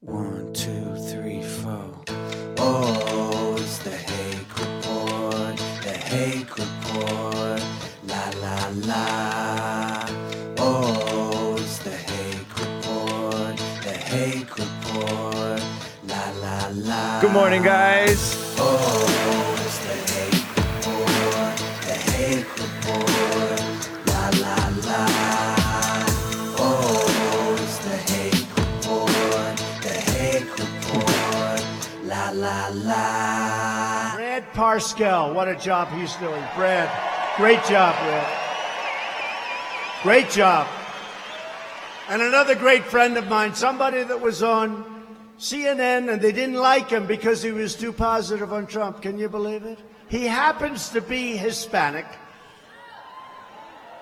1, 2, 3, 4. Oh, it's the Hake Report, the Hake Report, la la la. Oh, it's the Hake Report, the Hake Report, la la la. Good morning, guys. Oh, it's the Hake Report, the Hake Report, la la la. Oh, it's the Hake Report, the Hake Report, la la la. Brad Parscale, what a job he's doing. Brad, great job, Brad. Great job. And another great friend of mine, somebody that was on CNN and they didn't like him because he was too positive on Trump. Can you believe it? He happens to be Hispanic.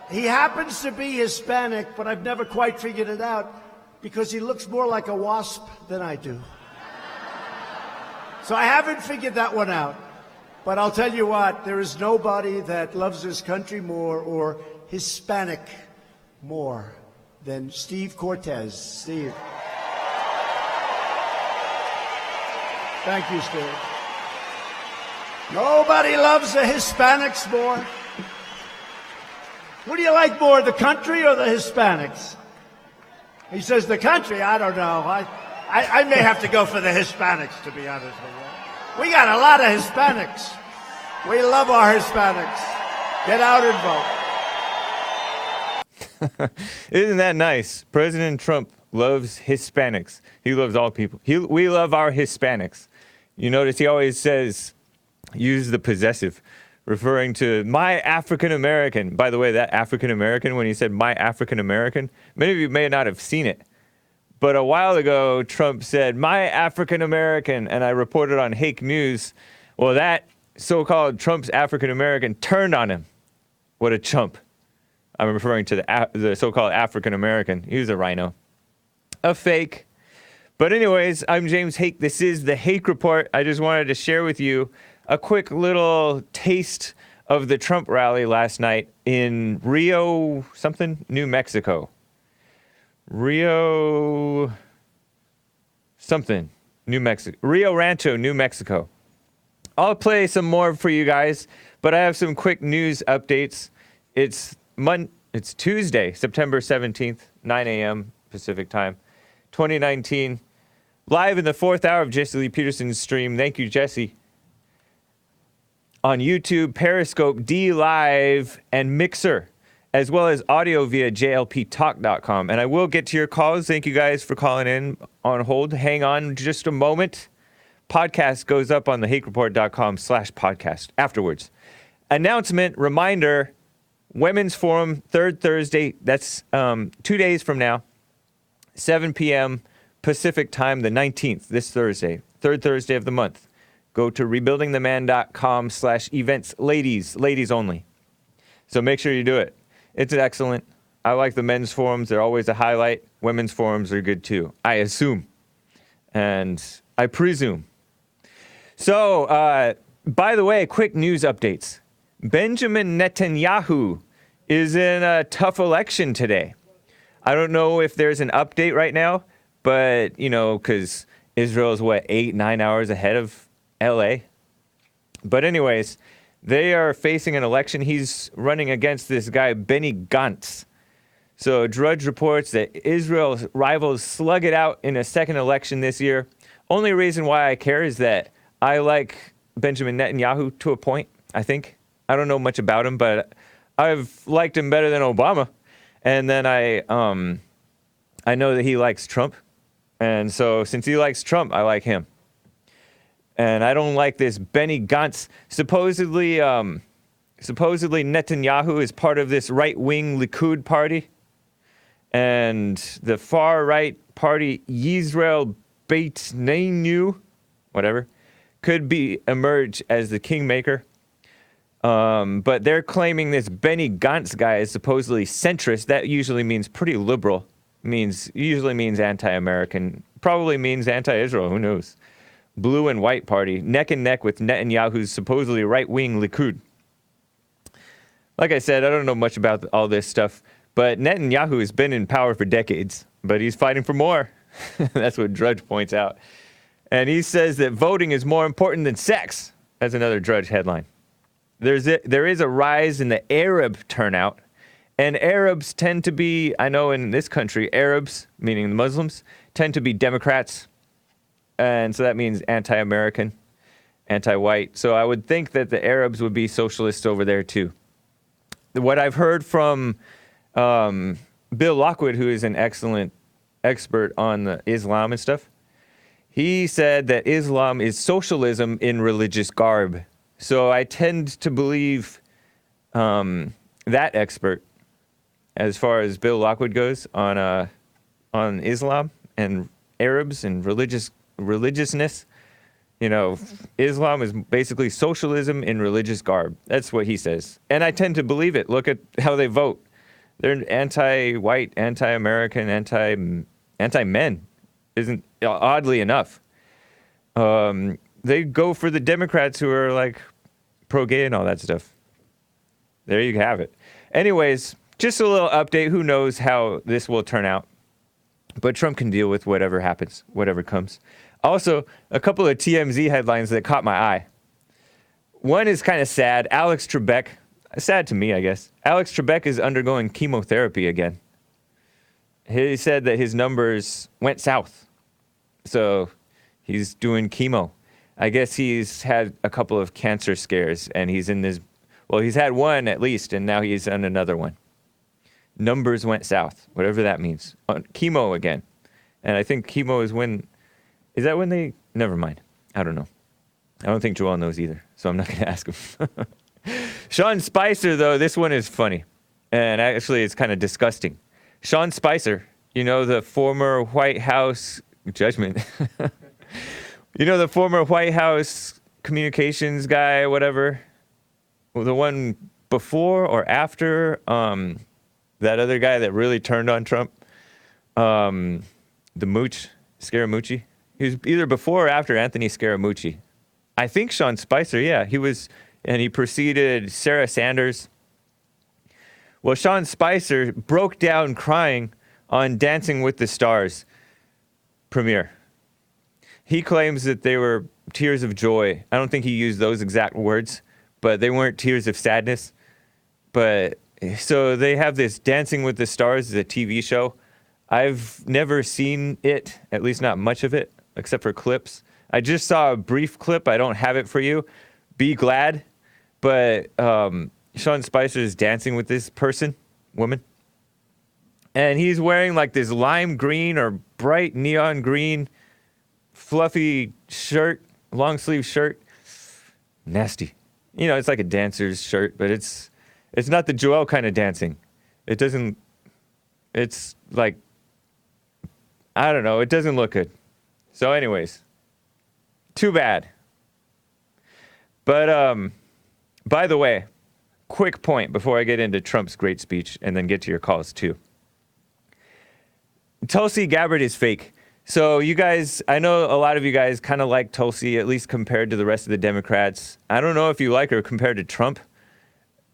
He happens to be Hispanic, but I've never quite figured it out because he looks more like a wasp than I do. So I haven't figured that one out. But I'll tell you what, there is nobody that loves this country more or Hispanic more than Steve Cortez. Steve. Thank you, Steve. Nobody loves the Hispanics more. What do you like more, the country or the Hispanics? He says the country, I don't know. I may have to go for the Hispanics, to be honest with you. We got a lot of Hispanics. We love our Hispanics. Get out and vote. Isn't that nice? President Trump loves Hispanics. He loves all people. We love our Hispanics. You notice he always says, use the possessive, referring to my African American. By the way, that African American, when he said my African American, many of you may not have seen it. But a while ago, Trump said, my African American, and I reported on Hake News. Well, that so-called Trump's African American turned on him. What a chump. I'm referring to the so-called African American. He was a rhino. A fake. But anyways, I'm James Hake. This is the Hake Report. I just wanted to share with you a quick little taste of the Trump rally last night in Rio something, New Mexico. Rio Rancho, New Mexico. I'll play some more for you guys, but I have some quick news updates. It's Tuesday, September 17th, 9 a.m. Pacific time, 2019. Live in the 4th hour of Jesse Lee Peterson's stream. Thank you, Jesse. On YouTube, Periscope, D Live, and Mixer, as well as audio via jlptalk.com. And I will get to your calls. Thank you guys for calling in on hold. Hang on just a moment. Podcast goes up on thehakereport.com/podcast afterwards. Announcement, reminder, Women's Forum, third Thursday. That's 2 days from now, 7 p.m. Pacific time, the 19th, this Thursday, third Thursday of the month. Go to rebuildingtheman.com/events. Ladies only. So make sure you do it. It's excellent. I like the men's forums. They're always a highlight. Women's forums are good too, I assume. And I presume. So, by the way, quick news updates. Benjamin Netanyahu is in a tough election today. I don't know if there's an update right now, but, because Israel is, 8-9 hours ahead of L.A.? But anyways, they are facing an election. He's running against this guy, Benny Gantz. So Drudge reports that Israel's rivals slug it out in a second election this year. Only reason why I care is that I like Benjamin Netanyahu to a point, I think. I don't know much about him, but I've liked him better than Obama. And then I know that he likes Trump. And so since he likes Trump, I like him. And I don't like this Benny Gantz. Supposedly Netanyahu is part of this right-wing Likud party. And the far-right party, Yisrael Beitenu, whatever, could emerge as the kingmaker. But they're claiming this Benny Gantz guy is supposedly centrist. That usually means pretty liberal. Usually means anti-American. Probably means anti-Israel. Who knows? Blue and white party, neck and neck with Netanyahu's supposedly right-wing Likud. Like I said, I don't know much about all this stuff, but Netanyahu has been in power for decades, but he's fighting for more. That's what Drudge points out. And he says that voting is more important than sex. That's another Drudge headline. There is a rise in the Arab turnout. And Arabs tend to be, I know in this country, Arabs, meaning the Muslims, tend to be Democrats. And so that means anti-American, anti-white. So I would think that the Arabs would be socialists over there too. What I've heard from Bill Lockwood, who is an excellent expert on the Islam and stuff, he said that Islam is socialism in religious garb. So I tend to believe that expert, as far as Bill Lockwood goes, on Islam and Arabs and religiousness. You know, Islam is basically socialism in religious garb. That's what he says. And I tend to believe it. Look at how they vote. They're anti-white, anti-American, anti-men, isn't oddly enough. They go for the Democrats who are like pro-gay and all that stuff. There you have it. Anyways, just a little update. Who knows how this will turn out? But Trump can deal with whatever happens, whatever comes. Also, a couple of TMZ headlines that caught my eye. One is kind of sad. Alex Trebek, sad to me, I guess. Alex Trebek is undergoing chemotherapy again. He said that his numbers went south. So he's doing chemo. I guess he's had a couple of cancer scares, and he's in this, well, he's had one at least, and now he's on another one. Numbers went south, whatever that means. On chemo again. And I think chemo is when, is that when they, never mind. I don't know. I don't think Joel knows either, so I'm not going to ask him. Sean Spicer, though, this one is funny. And actually, it's kind of disgusting. Sean Spicer, you know, the former White House judgment. You know, the former White House communications guy, whatever. Well, the one before or after that other guy that really turned on Trump. The Mooch, Scaramucci. He was either before or after Anthony Scaramucci. I think Sean Spicer, yeah. He was, and he preceded Sarah Sanders. Well, Sean Spicer broke down crying on Dancing with the Stars premiere. He claims that they were tears of joy. I don't think he used those exact words, but they weren't tears of sadness. But so they have this Dancing with the Stars as a TV show. I've never seen it, at least not much of it, except for clips. I just saw a brief clip. I don't have it for you. Be glad. But Sean Spicer is dancing with this woman. And he's wearing like this lime green or bright neon green fluffy shirt, long sleeve shirt. Nasty. You know, it's like a dancer's shirt, but it's not the Joel kind of dancing. It's like, I don't know, it doesn't look good. So anyways, too bad. But by the way, quick point before I get into Trump's great speech and then get to your calls too. Tulsi Gabbard is fake. So you guys, I know a lot of you guys kind of like Tulsi, at least compared to the rest of the Democrats. I don't know if you like her compared to Trump.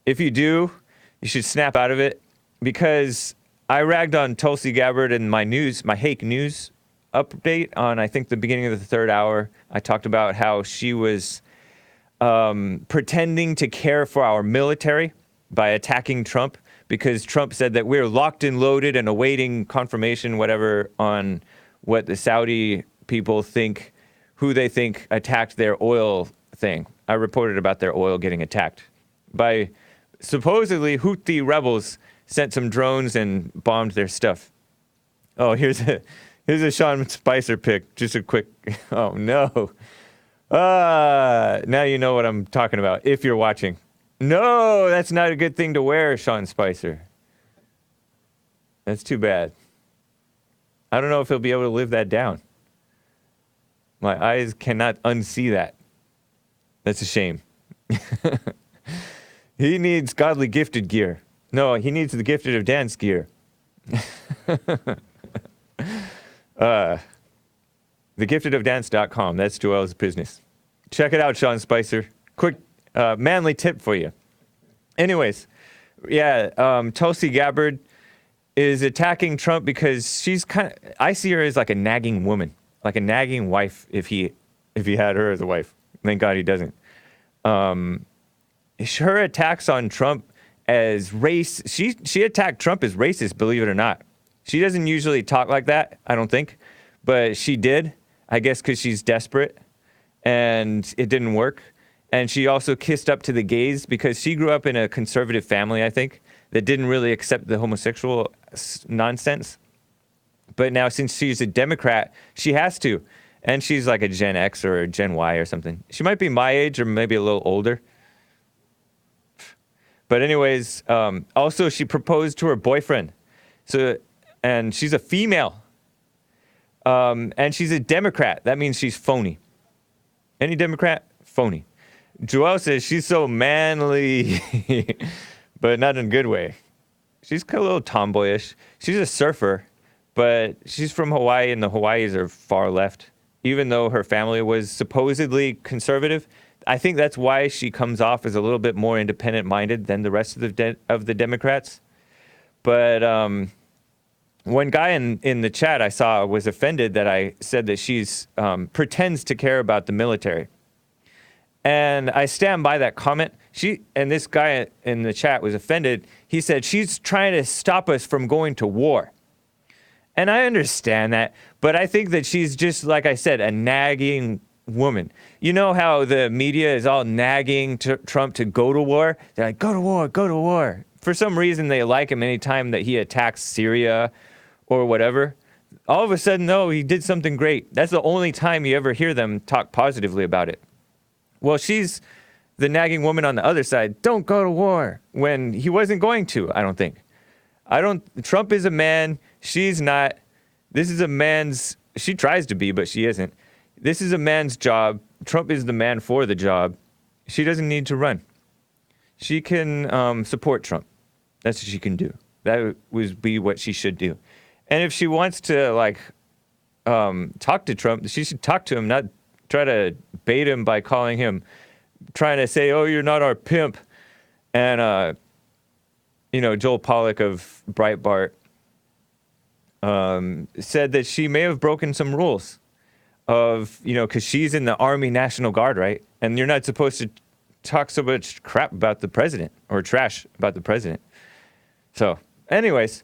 If you do, you should snap out of it, because I ragged on Tulsi Gabbard in my Hake news update on, I think, the beginning of the third hour. I talked about how she was pretending to care for our military by attacking Trump, because Trump said that we're locked and loaded and awaiting confirmation, whatever, on what the Saudi people think, who they think attacked their oil thing. I reported about their oil getting attacked by supposedly Houthi rebels sent some drones and bombed their stuff. Oh, here's a Sean Spicer pic. Just a quick, oh no. Now you know what I'm talking about, if you're watching. No, that's not a good thing to wear, Sean Spicer. That's too bad. I don't know if he'll be able to live that down. My eyes cannot unsee that. That's a shame. He needs godly gifted gear. No, he needs the gifted of dance gear. Thegiftedofdance.com. That's Joel's business. Check it out, Sean Spicer. Quick, manly tip for you. Anyways, yeah, Tulsi Gabbard is attacking Trump because she's I see her as like a nagging woman, like a nagging wife if he had her as a wife. Thank God he doesn't. Her attacks on Trump as race, she attacked Trump as racist, believe it or not. She doesn't usually talk like that, I don't think, but she did, I guess because she's desperate and it didn't work. And she also kissed up to the gays because she grew up in a conservative family, I think, that didn't really accept the homosexual nonsense. But now since she's a Democrat, she has to. And she's like a Gen X or a Gen Y or something. She might be my age or maybe a little older. But anyways, also she proposed to her boyfriend. And she's a female. And she's a Democrat. That means she's phony. Any Democrat? Phony. Joelle says she's so manly, but not in a good way. She's a little tomboyish. She's a surfer, but she's from Hawaii, and the Hawaiis are far left. Even though her family was supposedly conservative, I think that's why she comes off as a little bit more independent-minded than the rest of the Democrats. But one guy in the chat I saw was offended that I said that she's pretends to care about the military. And I stand by that comment. And this guy in the chat was offended. He said, she's trying to stop us from going to war. And I understand that, but I think that she's just, like I said, a nagging woman. You know how the media is all nagging Trump to go to war? They're like, go to war, go to war. For some reason, they like him anytime that he attacks Syria or whatever. All of a sudden, no, he did something great. That's the only time you ever hear them talk positively about it. Well, she's the nagging woman on the other side. Don't go to war when he wasn't going to, I don't think. Trump is a man. She's not. This is a man's, she tries to be, but she isn't. This is a man's job. Trump is the man for the job. She doesn't need to run. She can support Trump. That's what she can do. That would be what she should do. And if she wants to, talk to Trump, she should talk to him, not try to bait him by calling him, trying to say, oh, you're not our pimp. And, Joel Pollack of Breitbart said that she may have broken some rules of, because she's in the Army National Guard, right? And you're not supposed to talk so much crap about the president or trash about the president. So, anyways,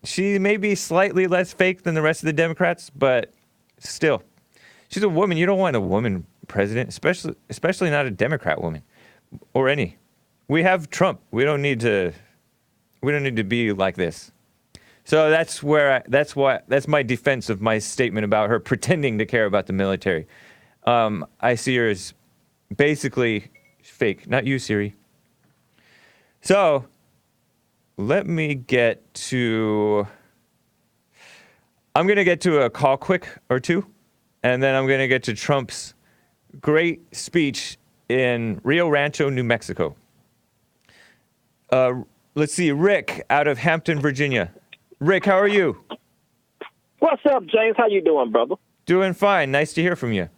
she may be slightly less fake than the rest of the Democrats, but still, she's a woman. You don't want a woman president, especially not a Democrat woman or any. We have Trump. We don't need to be like this. So that's my defense of my statement about her pretending to care about the military. I see her as basically fake. Not you, Siri. So let me get to. I'm going to get to a call quick or two, and then I'm going to get to Trump's great speech in Rio Rancho, New Mexico. Let's see, Rick out of Hampton, Virginia. Rick, how are you? What's up, James? How you doing, brother? Doing fine. Nice to hear from you.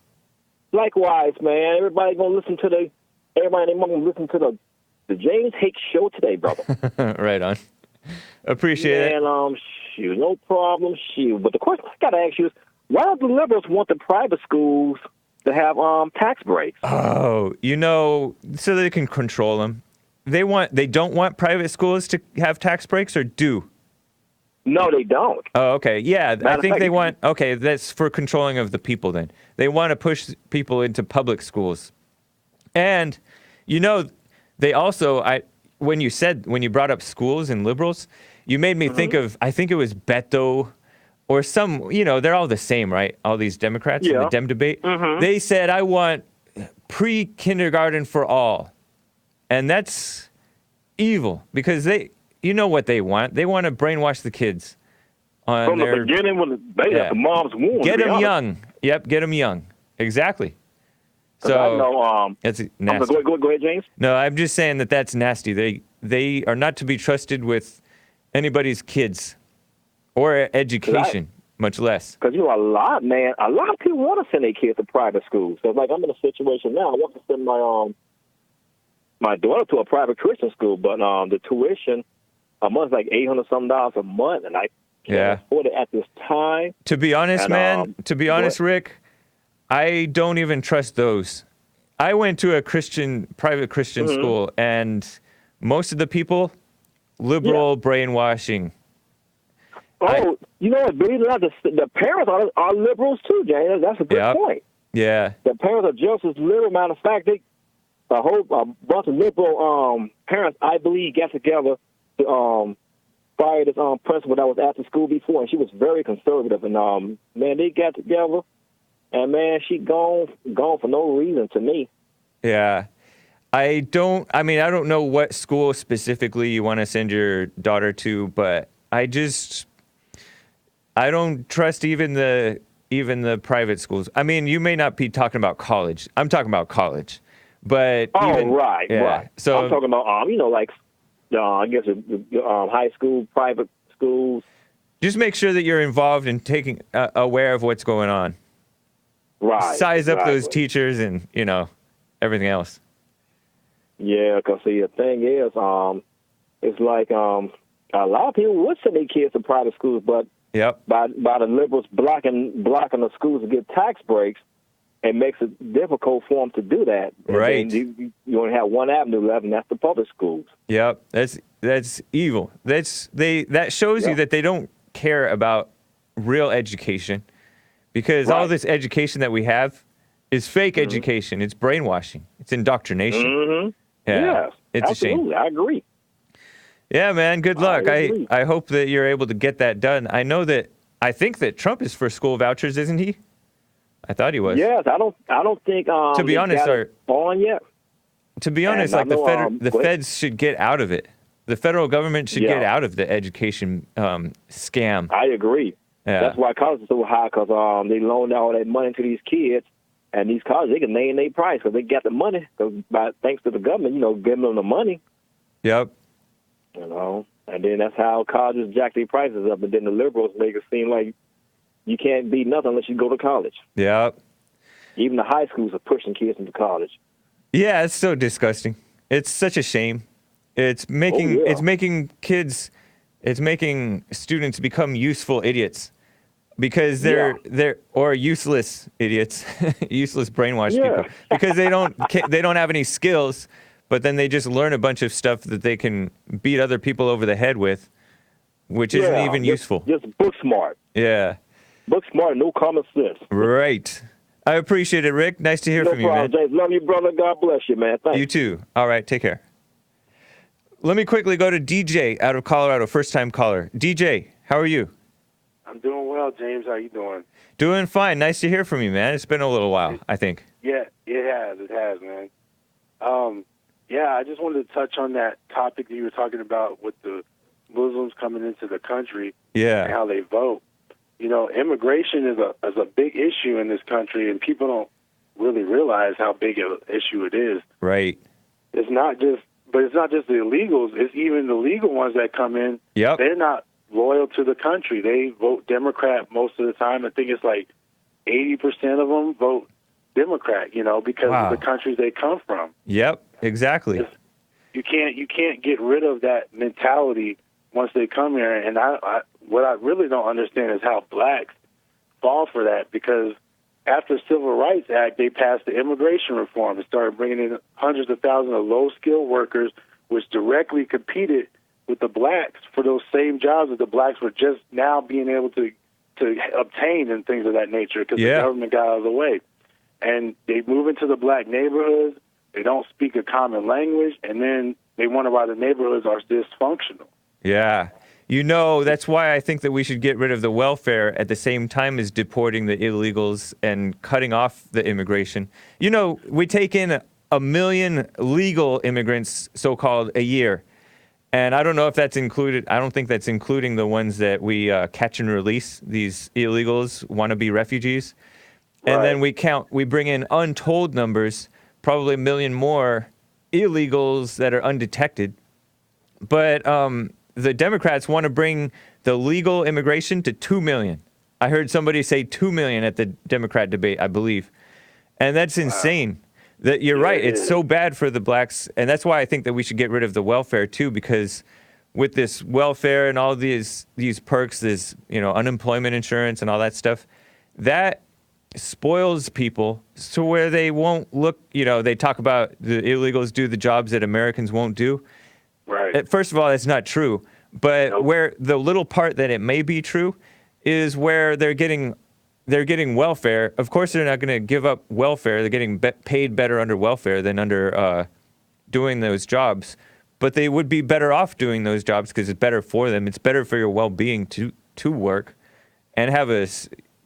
Likewise, man. Everybody gonna listen to the James Hake show today, brother. Right on. Appreciate it. And shoot, no problem. Shoot, but the question I gotta ask you is, why do the liberals want the private schools to have tax breaks? Oh, so they can control them. They don't want private schools to have tax breaks, or do? No, they don't. Oh, okay. Yeah, I think they want. Okay, that's for controlling of the people. Then they want to push people into public schools, and they also. When you brought up schools and liberals, you made me think of. I think it was Beto, or some. They're all the same, right? All these Democrats in the Dem debate. Mm-hmm. They said, "I want pre-kindergarten for all," and that's evil because they. You know what they want? They want to brainwash the kids from the beginning when they have the mom's womb. Get them young. Yep, get them young. Exactly. So I know. that's nasty. Go ahead, James. No, I'm just saying that's nasty. They are not to be trusted with anybody's kids or education, much less. Because a lot of people want to send their kids to private schools. So I'm in a situation now. I want to send my daughter to a private Christian school, but the tuition a month, like $800 something a month, and I can't afford it at this time. To be honest, And, Rick, I don't even trust those. I went to a private Christian school, and most of the people, liberal brainwashing. You know what? Believe it or not, the parents are liberals too, James. That's a good point. Yeah. The parents are just as liberal. Matter of fact, a bunch of liberal parents, I believe, got together to fire this principal that was at the school before, and she was very conservative. And man, they got together, and man, she gone for no reason to me. Yeah. I don't know what school specifically you want to send your daughter to, but I don't trust even the private schools. I mean, you may not be talking about college. I'm talking about college. But right. So I'm talking about like I guess high school, private schools. Just make sure that you're involved and taking aware of what's going on. Right. Size up those teachers and everything else. Yeah, because see, the thing is, it's like a lot of people would send their kids to private schools, but by the liberals blocking the schools to get tax breaks, it makes it difficult for them to do that. Right. You only have one avenue left, and that's the public schools. Yep. That's evil. That shows you that they don't care about real education, because all this education that we have is fake education. It's brainwashing. It's indoctrination. Mm-hmm. Yeah. Yes, it's absolutely. a shame. I agree. Yeah, man. Good luck. I hope that you're able to get that done. I think that Trump is for school vouchers, isn't he? I thought he was. Yes, I don't think. To be honest, on yet. To be honest, like the feds should get out of it. The federal government should get out of the education scam. I agree. Yeah. That's why colleges are so high, because they loaned all that money to these kids, and these colleges, they can name their price because they got the money. Thanks to the government, giving them the money. Yep. And then that's how colleges jack their prices up, and then the liberals make it seem like you can't be nothing unless you go to college. Yep. Even the high schools are pushing kids into college. Yeah, it's so disgusting. It's such a shame. It's making students become useful idiots, because they're useless idiots, useless brainwashed people, because they don't have any skills, but then they just learn a bunch of stuff that they can beat other people over the head with, which isn't even useful. Just book smart. Yeah. Book smart, no common sense. Right. I appreciate it, Rick. Nice to hear from you, man. James. Love you, brother. God bless you, man. Thanks. You too. All right, take care. Let me quickly go to DJ out of Colorado, first-time caller. DJ, how are you? I'm doing well, James. How you doing? Doing fine. Nice to hear from you, man. It's been a little while, I think. Yeah, it has, man. I just wanted to touch on that topic that you were talking about with the Muslims coming into the country and how they vote. Immigration is a big issue in this country, and people don't really realize how big an issue it is. Right. It's not just the illegals. It's even the legal ones that come in. Yep. They're not loyal to the country. They vote Democrat most of the time. I think it's like 80% of them vote Democrat, because of the countries they come from. Yep, exactly. You can't get rid of that mentality once they come here. And what I really don't understand is how blacks fall for that, because after the Civil Rights Act, they passed the immigration reform and started bringing in hundreds of thousands of low-skilled workers, which directly competed with the blacks for those same jobs that the blacks were just now being able to obtain and things of that nature, because the government got out of the way. And they move into the black neighborhoods, they don't speak a common language, and then they wonder why the neighborhoods are dysfunctional. Yeah. That's why I think that we should get rid of the welfare at the same time as deporting the illegals and cutting off the immigration. We take in 1 million legal immigrants, so-called, a year. And I don't know if that's included. I don't think that's including the ones that we catch and release, these illegals, wannabe refugees. And then we bring in untold numbers, probably 1 million more illegals that are undetected. But the Democrats want to bring the legal immigration to 2 million. I heard somebody say 2 million at the Democrat debate, I believe. And that's insane. You're right. It's so bad for the blacks. And that's why I think that we should get rid of the welfare, too, because with this welfare and all these perks, this, unemployment insurance and all that stuff, that spoils people to where they won't look, they talk about the illegals do the jobs that Americans won't do. Right. First of all, that's not true. But Nope. where the little part that it may be true is where they're getting welfare. Of course, they're not going to give up welfare. They're getting paid better under welfare than under doing those jobs. But they would be better off doing those jobs because it's better for them. It's better for your well-being to work and have a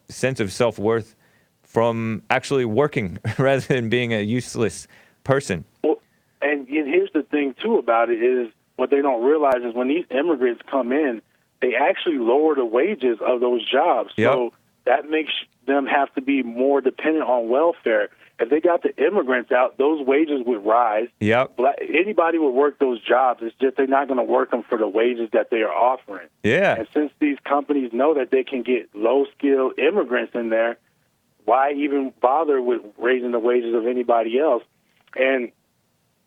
sense of self-worth from actually working rather than being a useless person. Well, and here's the thing, too, about it is what they don't realize is when these immigrants come in, they actually lower the wages of those jobs. Yep. So that makes them have to be more dependent on welfare. If they got the immigrants out, those wages would rise. Yep. Anybody would work those jobs. It's just they're not going to work them for the wages that they are offering. Yeah. And since these companies know that they can get low-skilled immigrants in there, why even bother with raising the wages of anybody else? And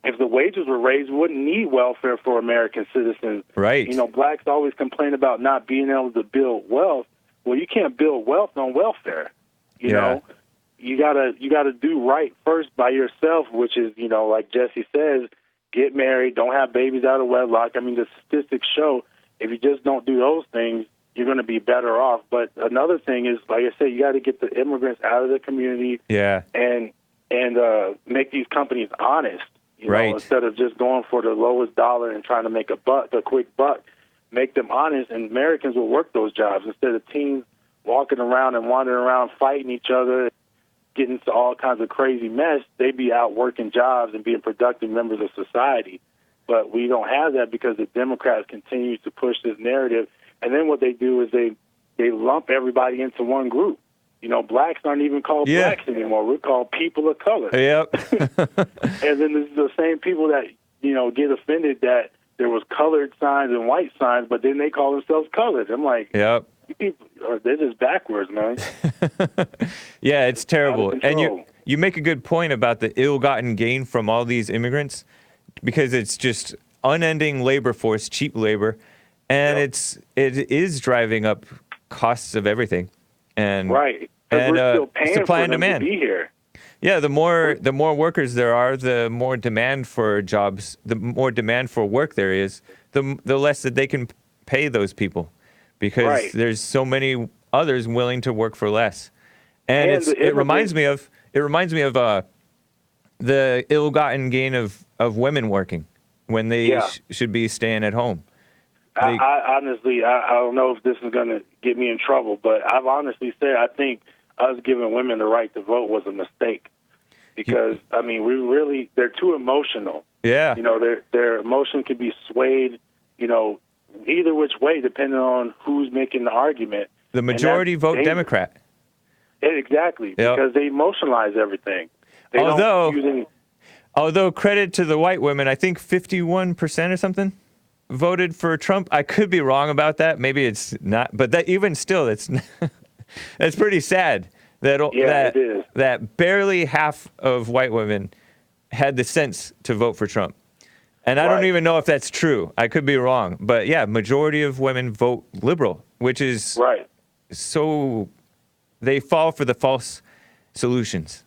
if the wages were raised, we wouldn't need welfare for American citizens. Right. Blacks always complain about not being able to build wealth. Well, you can't build wealth on welfare. You know, you gotta do right first by yourself, which is, like Jesse says, get married, don't have babies out of wedlock. I mean, the statistics show if you just don't do those things, you're going to be better off. But another thing is, like I said, you got to get the immigrants out of the community. Yeah. And make these companies honest. Right. Instead of just going for the lowest dollar and trying to make a quick buck, make them honest, and Americans will work those jobs instead of teens walking around and wandering around fighting each other, getting into all kinds of crazy mess. They'd be out working jobs and being productive members of society. But we don't have that because the Democrats continue to push this narrative. And then what they do is they lump everybody into one group. Blacks aren't even called blacks anymore. We're called people of color. Yep. And then there's the same people that, get offended that there was colored signs and white signs, but then they call themselves colored. I'm like, yep. You people, they're just backwards, man. Yeah, it's terrible. And control. you make a good point about the ill-gotten gain from all these immigrants because it's just unending labor force, cheap labor, and it is driving up costs of everything. And right. And we're still paying supply for and them demand. to be here. Yeah, the more workers there are, the more demand for jobs, the more demand for work there is, the less that they can pay those people, because there's so many others willing to work for less. And it reminds me of the ill-gotten gain of women working when they should be staying at home. I honestly, I don't know if this is going to get me in trouble, but I've honestly said I think us giving women the right to vote was a mistake because, they're too emotional. Yeah. Their emotion can be swayed, either which way depending on who's making the argument. The majority vote Democrat. Exactly, because they emotionalize everything. They although, don't use any... although credit to the white women, I think 51% or something voted for Trump. I could be wrong about that. Maybe it's not, but that even still, it's that's pretty sad. It is. That barely half of white women had the sense to vote for Trump. And I don't even know if that's true. I could be wrong. But yeah, majority of women vote liberal, which is so they fall for the false solutions.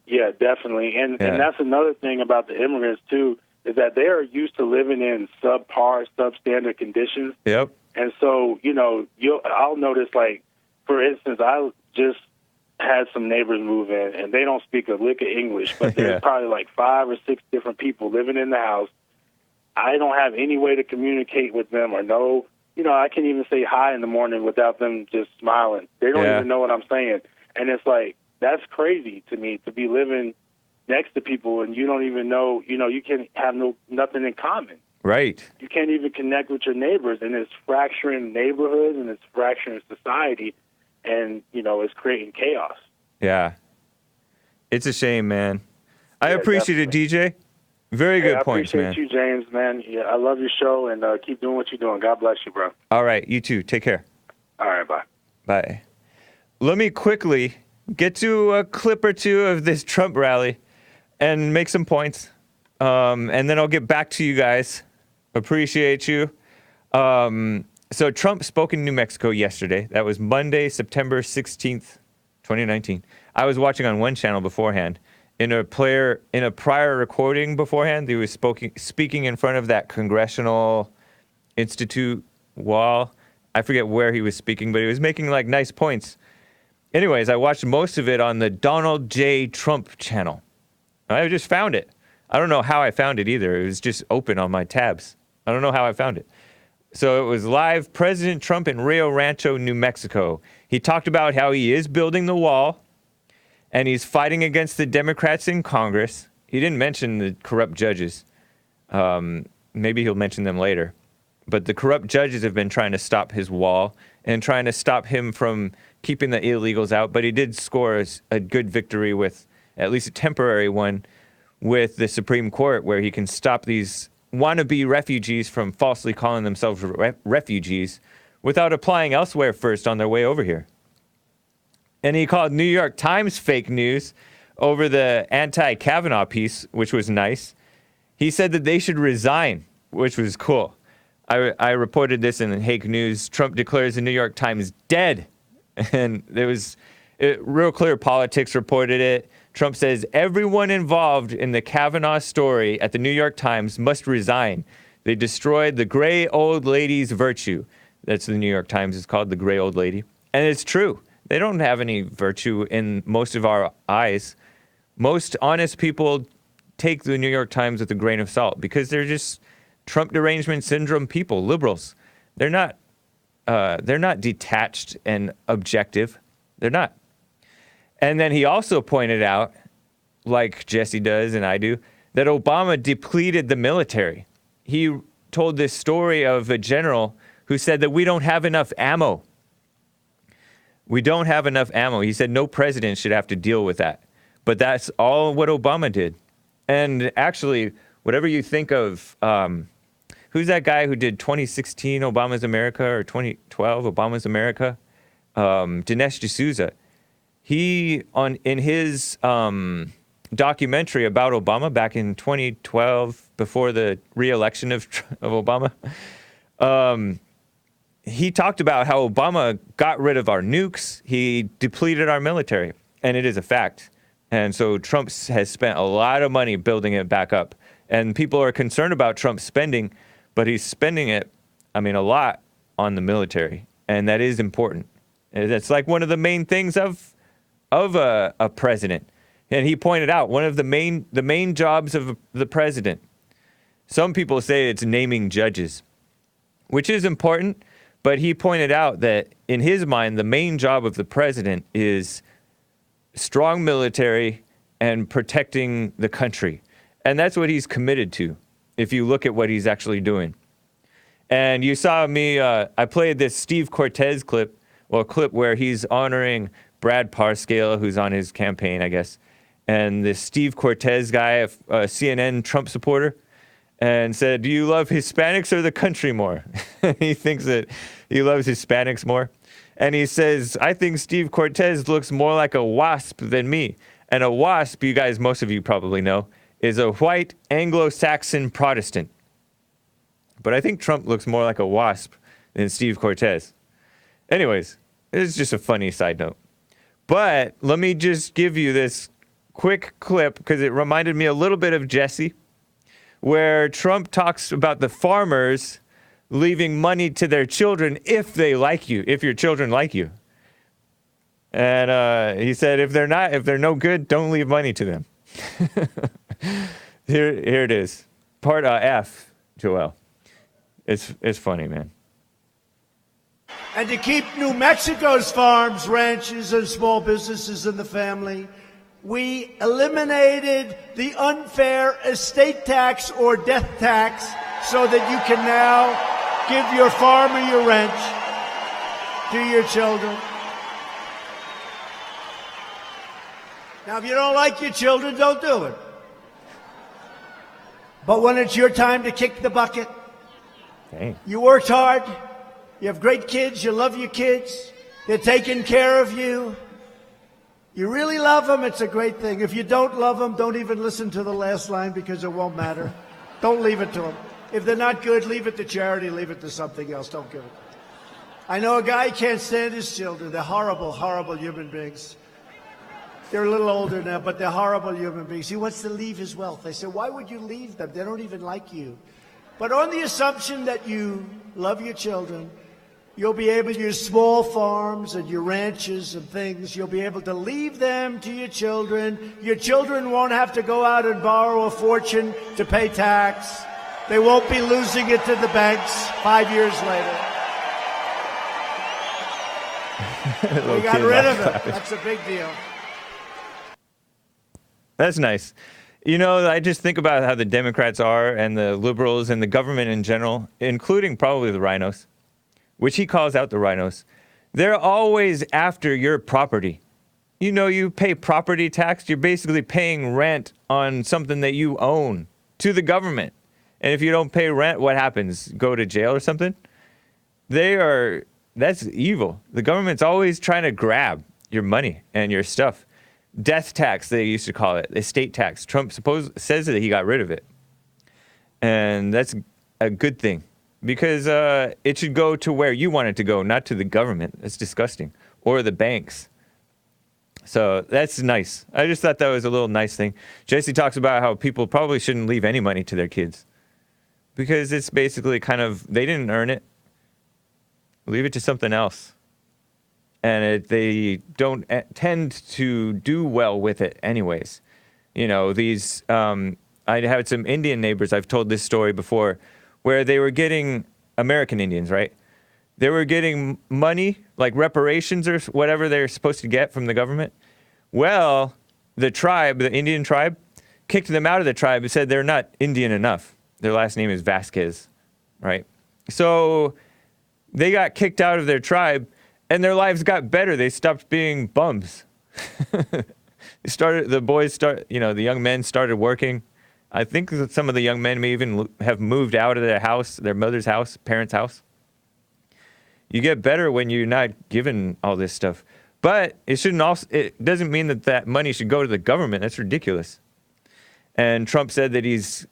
Yeah, definitely. And that's another thing about the immigrants, too, is that they are used to living in subpar, substandard conditions. Yep. And so, I'll notice, like, for instance, I just had some neighbors move in, and they don't speak a lick of English, but there's probably like 5 or 6 different people living in the house. I don't have any way to communicate with them or know, I can't even say hi in the morning without them just smiling. They don't even know what I'm saying. And it's like, that's crazy to me to be living next to people and you don't even know, you can have nothing in common. Right. You can't even connect with your neighbors, and it's fracturing neighborhoods and it's fracturing society, and, it's creating chaos. Yeah. It's a shame, man. I appreciate it, DJ. Very good points, man. I appreciate you, James, man. Yeah, I love your show, and keep doing what you're doing. God bless you, bro. All right. You too. Take care. All right. Bye. Bye. Let me quickly get to a clip or two of this Trump rally and make some points. And then I'll get back to you guys. Appreciate you. So Trump spoke in New Mexico yesterday. That was Monday, September 16th, 2019. I was watching on one channel beforehand. In a prior recording beforehand, he was speaking in front of that Congressional Institute wall. I forget where he was speaking, but he was making like nice points. Anyways, I watched most of it on the Donald J. Trump channel. I just found it. I don't know how I found it either. It was just open on my tabs. I don't know how I found it. So it was live, President Trump in Rio Rancho, New Mexico. He talked about how he is building the wall and he's fighting against the Democrats in Congress. He didn't mention the corrupt judges. Maybe he'll mention them later. But the corrupt judges have been trying to stop his wall and trying to stop him from keeping the illegals out. But he did score a good victory with, at least a temporary one, with the Supreme Court, where he can stop these wannabe refugees from falsely calling themselves refugees without applying elsewhere first on their way over here. And he called New York Times fake news over the anti-Kavanaugh piece, which was nice. He said that they should resign, which was cool. I reported this in Hake News. Trump declares the New York Times dead. And there was Real Clear Politics reported it. Trump says everyone involved in the Kavanaugh story at the New York Times must resign. They destroyed the gray old lady's virtue. That's the New York Times is called, the gray old lady. And it's true. They don't have any virtue in most of our eyes. Most honest people take the New York Times with a grain of salt because they're just Trump derangement syndrome people, liberals. They're not detached and objective. They're not. And then he also pointed out, like Jesse does and I do, that Obama depleted the military. He told this story of a general who said that we don't have enough ammo. We don't have enough ammo. He said no president should have to deal with that. But that's all what Obama did. And actually, whatever you think of, who's that guy who did 2016 Obama's America or 2012 Obama's America? Dinesh D'Souza. He, in his documentary about Obama back in 2012, before the re-election of Obama, he talked about how Obama got rid of our nukes. He depleted our military, and it is a fact. And so Trump has spent a lot of money building it back up. And people are concerned about Trump's spending, but he's spending it, a lot on the military. And that is important. And that's like one of the main things of a president. And he pointed out one of the main jobs of the president. Some people say it's naming judges, which is important. But he pointed out that in his mind, the main job of the president is strong military and protecting the country. And that's what he's committed to, if you look at what he's actually doing. And you saw me, I played this Steve Cortez clip, a clip where he's honoring Brad Parscale, who's on his campaign, I guess. And this Steve Cortez guy, a CNN Trump supporter, and said, do you love Hispanics or the country more? He thinks that he loves Hispanics more. And he says, I think Steve Cortez looks more like a wasp than me. And a wasp, you guys, most of you probably know, is a white Anglo-Saxon Protestant. But I think Trump looks more like a wasp than Steve Cortez. Anyways, it's just a funny side note. But let me just give you this quick clip because it reminded me a little bit of Jesse, where Trump talks about the farmers leaving money to their children if they like you, if your children like you. And he said, if they're no good, don't leave money to them. Here it is. Part F, Joel. It's funny, man. And to keep New Mexico's farms, ranches, and small businesses in the family, we eliminated the unfair estate tax or death tax so that you can now give your farm or your ranch to your children. Now, if you don't like your children, don't do it. But when it's your time to kick the bucket, Dang. You worked hard, you have great kids, you love your kids, they're taking care of you. You really love them, it's a great thing. If you don't love them, don't even listen to the last line because it won't matter. Don't leave it to them. If they're not good, leave it to charity, leave it to something else. Don't give it. I know a guy can't stand his children. They're horrible, horrible human beings. They're a little older now, but they're horrible human beings. He wants to leave his wealth. I said, why would you leave them? They don't even like you. But on the assumption that you love your children, you'll be able to use small farms and your ranches and things. You'll be able to leave them to your children. Your children won't have to go out and borrow a fortune to pay tax. They won't be losing it to the banks 5 years later. We got rid of it. That's a big deal. That's nice. You know, I just think about how the Democrats are and the liberals and the government in general, including probably the rhinos, which he calls out the rhinos. They're always after your property. You know, you pay property tax. You're basically paying rent on something that you own to the government. And if you don't pay rent, what happens? Go to jail or something? That's evil. The government's always trying to grab your money and your stuff. Death tax, they used to call it, estate tax. Trump says that he got rid of it. And that's a good thing because it should go to where you want it to go, not to the government. That's disgusting. Or the banks. So that's nice. I just thought that was a little nice thing. Jesse talks about how people probably shouldn't leave any money to their kids because it's basically kind of, they didn't earn it. Leave it to something else. And they don't tend to do well with it anyways. You know, these, I had some Indian neighbors, I've told this story before, where they were getting, American Indians, right? They were getting money, like reparations or whatever they're supposed to get from the government. Well, the tribe, the Indian tribe, kicked them out of the tribe and said they're not Indian enough. Their last name is Vasquez, right? So they got kicked out of their tribe. And their lives got better. They stopped being bums. The young men started working. I think that some of the young men may even have moved out of their house, their mother's house, parents' house. You get better when you're not given all this stuff. But it doesn't mean that money should go to the government. That's ridiculous. And Trump said that he's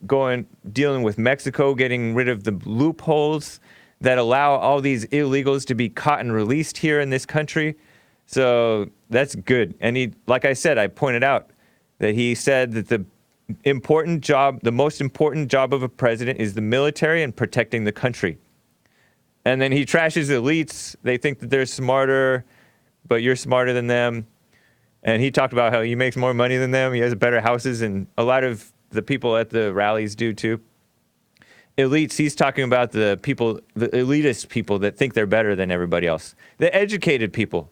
dealing with Mexico, getting rid of the loopholes that allow all these illegals to be caught and released here in this country. So that's good. And like I said, I pointed out that he said that the most important job of a president is the military and protecting the country. And then he trashes elites. They think that they're smarter, but you're smarter than them. And he talked about how he makes more money than them. He has better houses, and a lot of the people at the rallies do too. Elites, he's talking about the elitist people that think they're better than everybody else. The educated people.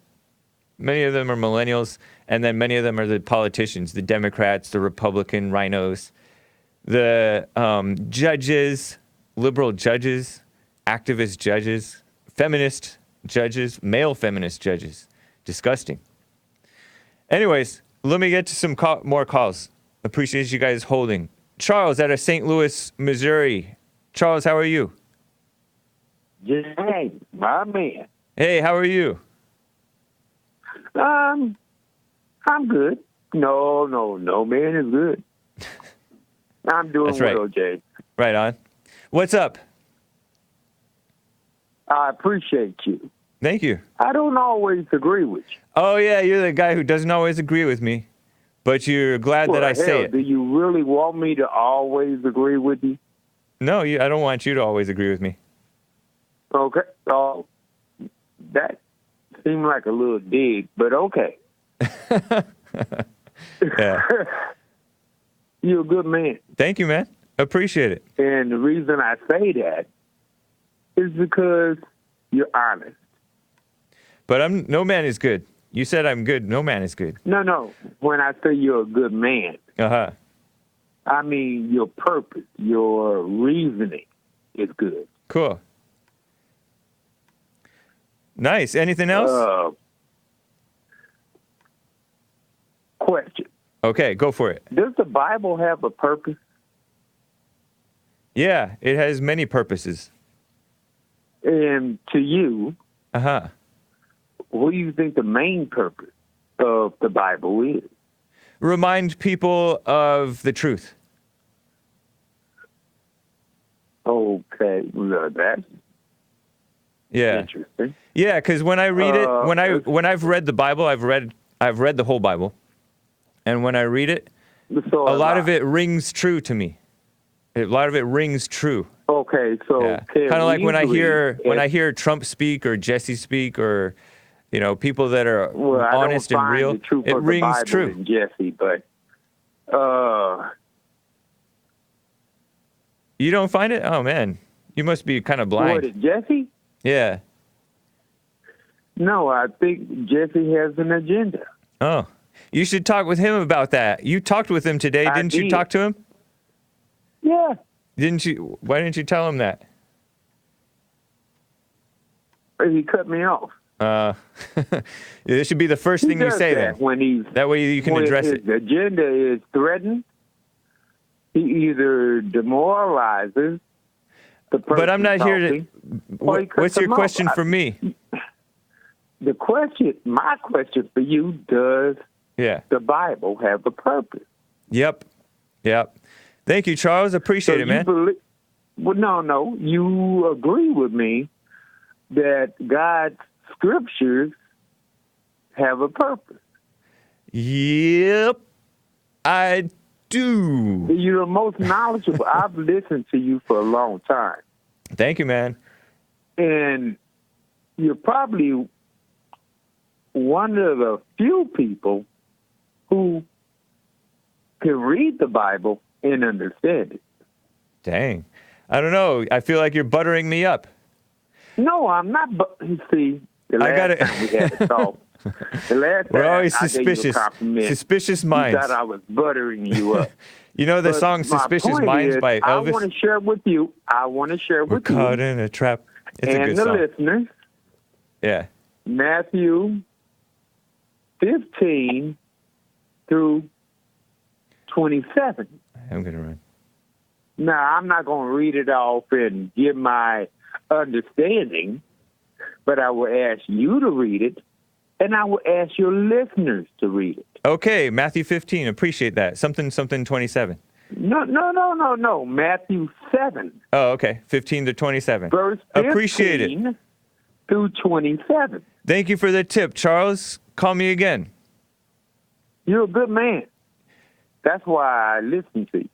Many of them are millennials, and then many of them are the politicians, the Democrats, the Republican rhinos, the judges, liberal judges, activist judges, feminist judges, male feminist judges. Disgusting. Anyways, let me get to some more calls. Appreciate you guys holding. Charles out of St. Louis, Missouri. Charles, how are you? Hey, my man. Hey, how are you? I'm good. No, man is good. I'm doing That's right. well, Jay. Right on. What's up? I appreciate you. Thank you. I don't always agree with you. Oh, yeah, you're the guy who doesn't always agree with me, but you're glad that I say it. Do you really want me to always agree with you? No, I don't want you to always agree with me. Okay. Oh, that seemed like a little dig, but okay. Yeah. You're a good man. Thank you, man. Appreciate it. And the reason I say that is because you're honest. But no man is good. You said I'm good. No man is good. No. When I say you're a good man, Uh-huh. I mean your purpose, your reasoning is good. Cool. Nice. Anything else? Question. Okay, go for it. Does the Bible have a purpose? Yeah, it has many purposes. And to you, Uh-huh. what do you think the main purpose of the Bible is? Remind people of the truth. Okay, well, that's Yeah. interesting. Yeah, because when I read it, when I've read the Bible, I've read the whole Bible, and when I read it, So a lot of it rings true to me. A lot of it rings true. Okay, so Yeah. Kind of like when I hear Trump speak or Jesse speak or people that are honest and real, it rings true. In Jesse, but you don't find it? Oh man, you must be kind of blind. What, Jesse? Yeah. No, I think Jesse has an agenda. Oh, you should talk with him about that. You talked with him today, didn't you? Talk to him? Yeah. Didn't you? Why didn't you tell him that? He cut me off. This should be the first thing you say then. That way you can address it. The agenda is threatened. He either demoralizes the person. But I'm not here to. What's your question for me? My question for you: does the Bible have a purpose? Yep. Thank you, Charles. Appreciate it, man. No. You agree with me that God's scriptures have a purpose. Yep, I do. You're the most knowledgeable. I've listened to you for a long time. Thank you, man. And you're probably one of the few people who can read the Bible and understand it. Dang. I don't know. I feel like you're buttering me up. No, I'm not. See, the last time we had a talk, we're always suspicious. Suspicious minds. You thought I was buttering you up. You know the song "Suspicious Minds" by Elvis. I want to share with you. We're caught in a trap. It's a good song. Listeners. Yeah. Matthew 15 through 27. I'm gonna run. Now, I'm not going to read it off and give my understanding, but I will ask you to read it, and I will ask your listeners to read it. Okay, Matthew 15. Appreciate that. Something 27. No. Matthew 7. Oh, okay. 15 to 27. Verse 15 Appreciate it. Through 27. Thank you for the tip, Charles. Call me again. You're a good man. That's why I listen to you.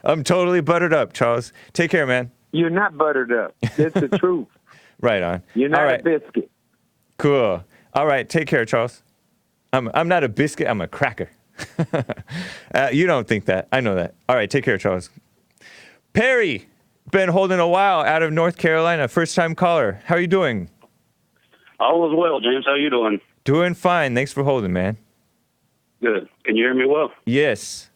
I'm totally buttered up, Charles. Take care, man. You're not buttered up. It's the truth. Right on. You're not a biscuit. Cool. All right. Take care, Charles. I'm not a biscuit. I'm a cracker. You don't think that. I know that. All right. Take care, Charles. Perry, been holding a while out of North Carolina. First-time caller. How are you doing? All is well, James. How you doing? Doing fine. Thanks for holding, man. Good. Can you hear me well? Yes.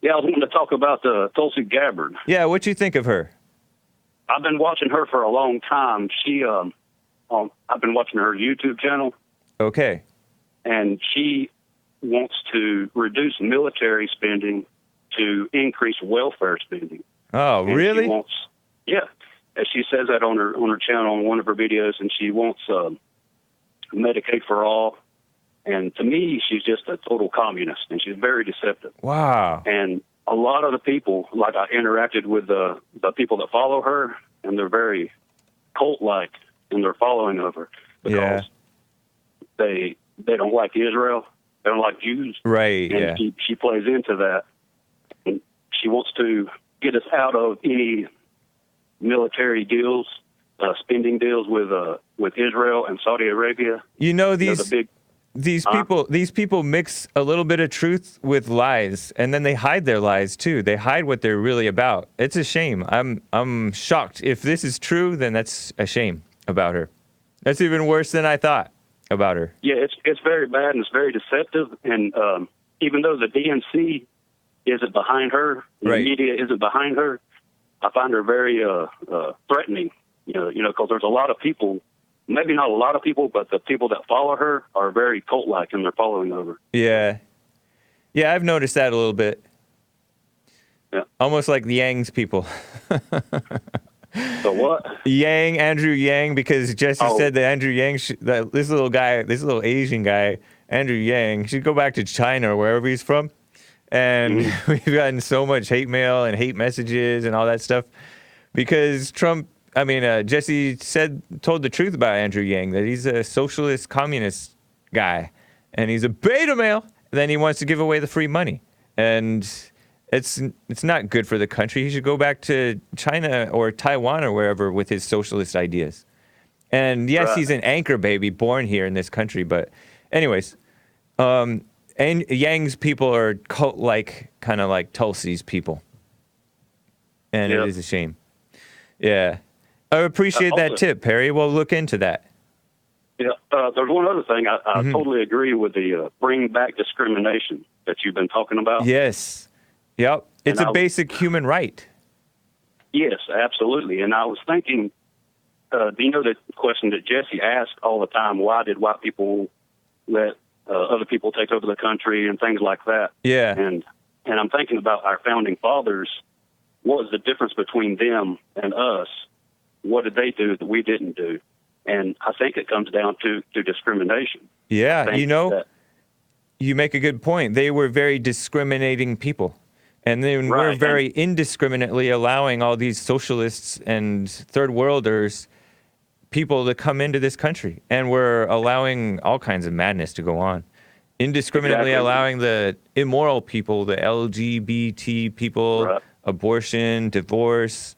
Yeah, I was wanting to talk about Tulsi Gabbard. Yeah, what you think of her? I've been watching her for a long time. I've been watching her YouTube channel. Okay. And she wants to reduce military spending to increase welfare spending. Oh, and really? And she says that on her channel on one of her videos, and she wants Medicaid for all. And to me, she's just a total communist, and she's very deceptive. Wow. And a lot of the people, like I interacted with the people that follow her, and they're very cult-like in their following of her because they don't like Israel, they don't like Jews. Right, and she plays into that. And she wants to get us out of any military deals, spending deals with Israel and Saudi Arabia. These people mix a little bit of truth with lies, and then they hide their lies too. They hide what they're really about. It's a shame. I'm shocked. If this is true, then that's a shame about her. That's even worse than I thought about her. Yeah, it's very bad and it's very deceptive. And even though the DNC isn't behind her, the media isn't behind her, I find her very threatening. Because there's a lot of people. Maybe not a lot of people, but the people that follow her are very cult-like in their following of her. Yeah, I've noticed that a little bit. Yeah, almost like the Yang's people. So what? Andrew Yang, because Jesse said that Andrew Yang, this little Asian guy, Andrew Yang, should go back to China or wherever he's from, And we've gotten so much hate mail and hate messages and all that stuff because Jesse told the truth about Andrew Yang, that he's a socialist communist guy and he's a beta male. Then he wants to give away the free money. And it's not good for the country. He should go back to China or Taiwan or wherever with his socialist ideas. And yes, he's an anchor baby born here in this country. But anyways, and Yang's people are cult-like, kind of like Tulsi's people. And it is a shame. Yeah. I appreciate that tip, Perry. We'll look into that. Yeah. There's one other thing. I totally agree with the bring back discrimination that you've been talking about. Yes. Yep. It's a basic human right. Yes, absolutely. And I was thinking, do you know the question that Jesse asked all the time, why did white people let other people take over the country and things like that? Yeah. And I'm thinking about our founding fathers. What was the difference between them and us? What did they do that we didn't do? And I think it comes down to discrimination. Yeah, you make a good point. They were very discriminating people. And then we're very indiscriminately allowing all these socialists and third worlders people to come into this country. And we're allowing all kinds of madness to go on. Indiscriminately allowing the immoral people, the LGBT people, abortion, divorce,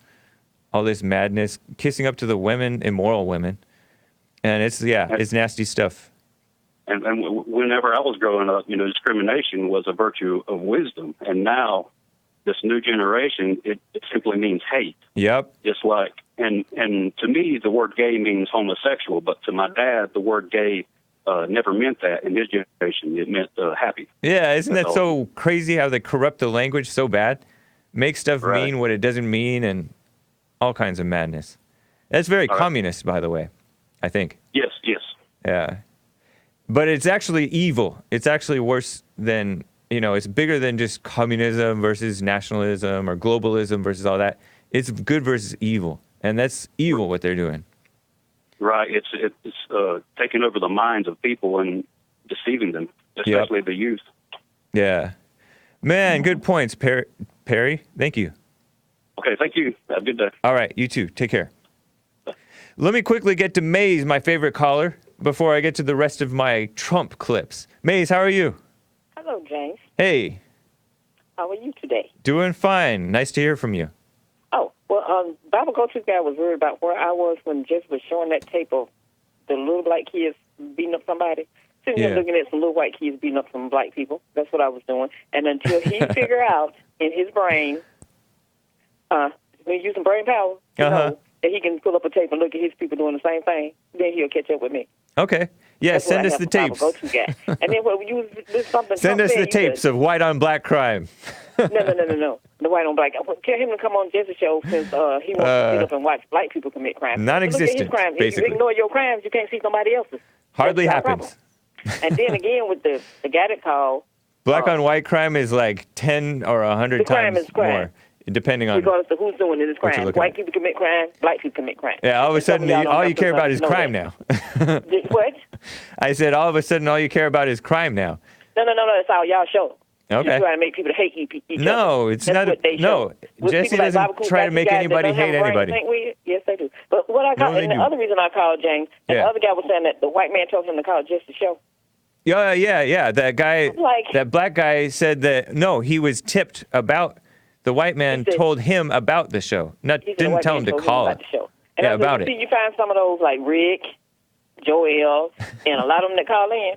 all this madness, kissing up to the women, immoral women. And it's nasty stuff. And whenever I was growing up, discrimination was a virtue of wisdom. And now, this new generation, it simply means hate. Yep. Just like, and to me, the word gay means homosexual, but to my dad, the word gay never meant that. In his generation, it meant happy. Yeah, isn't that so crazy how they corrupt the language so bad? Make stuff mean what it doesn't mean and all kinds of madness. That's very communist, by the way, I think. Yes. Yeah. But it's actually evil. It's actually worse than, it's bigger than just communism versus nationalism or globalism versus all that. It's good versus evil. And that's evil what they're doing. Right. It's taking over the minds of people and deceiving them, especially the youth. Yeah. Man, good points, Perry. Thank you. Okay, thank you. Have a good day. All right, you too. Take care. Let me quickly get to Maze, my favorite caller, before I get to the rest of my Trump clips. Maze, how are you? Hello, James. Hey. How are you today? Doing fine. Nice to hear from you. Oh, well, Bible Culture guy was worried about where I was when Jess was showing that tape of the little black kids beating up somebody. Sitting there looking at some little white kids beating up some black people. That's what I was doing. And until he figure out in his brain, when using brain power, that he can pull up a tape and look at his people doing the same thing, then he'll catch up with me. Okay. Yeah, That's send us the tapes. And then when you do something, send us the tapes of white on black crime. No. The white on black. Tell him to come on Jesse's show since he wants to sit up and watch black people commit crimes. Non-existent, look at his crimes. basically. If you ignore your crimes, you can't see somebody else's. Hardly happens. And then again with the guy that called. Black on white crime is like 10 or 100 times more, depending on regardless of who's doing it, it's crime. White people commit crime, black people commit crime. Yeah, all of a sudden, all you care about is crime now. What? I said, all of a sudden, all you care about is crime now. No, that's all y'all show. Okay. You try to make people hate each other. No, it's not. No, Jesse doesn't try to make anybody hate anybody. Yes, they do. But what I called, and the other reason I called James, and the other guy was saying that the white man told him to call Jesse's show. Yeah. That guy, that black guy said that, no, he was tipped about, the white man told him about the show. Didn't tell him to call it. And about it. You find some of those like Rick, Joel, and a lot of them that call in,